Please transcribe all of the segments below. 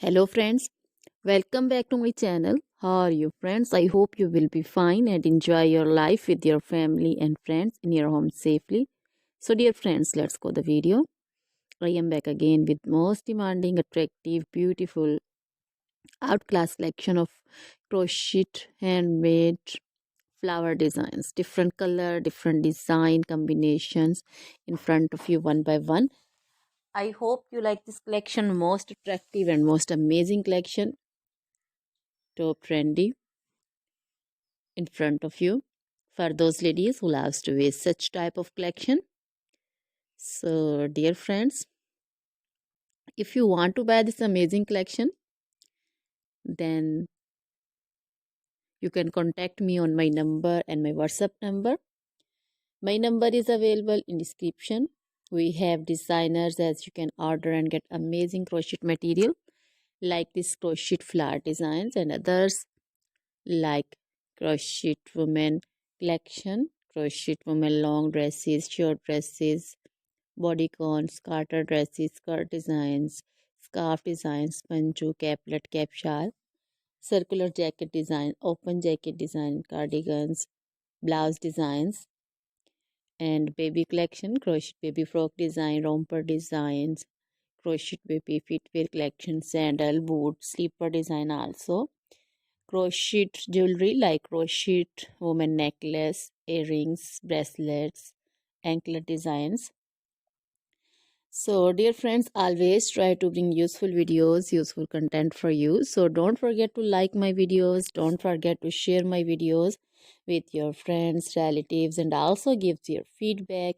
Hello friends, welcome back to my channel. How are you friends? I hope you will be fine and enjoy your life with your family and friends in your home safely. So dear friends, let's go the video. I am back again with most demanding, attractive, beautiful, outclass collection of crochet handmade flower designs. Different color, different design combinations in front of you one by one. I hope you like this collection, most attractive and most amazing collection. Top trendy in front of you for those ladies who loves to wear such type of collection. So dear friends, if you want to buy this amazing collection, then you can contact me on my number and my WhatsApp number. My number is available in description. We have designers as you can order and get amazing crochet material like this crochet flower designs and others like crochet women collection, crochet women long dresses, short dresses, bodycons, garter dresses, skirt designs, scarf designs, panju, caplet, cap shawl, circular jacket design, open jacket design, cardigans, blouse designs, and baby collection, crochet baby frock design, romper designs, crochet baby footwear collection, sandal, boot, slipper design also. Crochet jewelry like crochet woman necklace, earrings, bracelets, anklet designs. So, dear friends, always try to bring useful videos, useful content for you. So, don't forget to like my videos. Don't forget to share my videos with your friends, relatives, and also give your feedback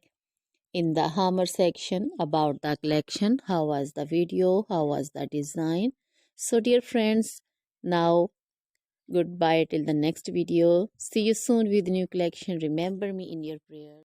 in the hammer section about the collection. How was the video? How was the design? So, dear friends, now goodbye till the next video. See you soon with new collection. Remember me in your prayers.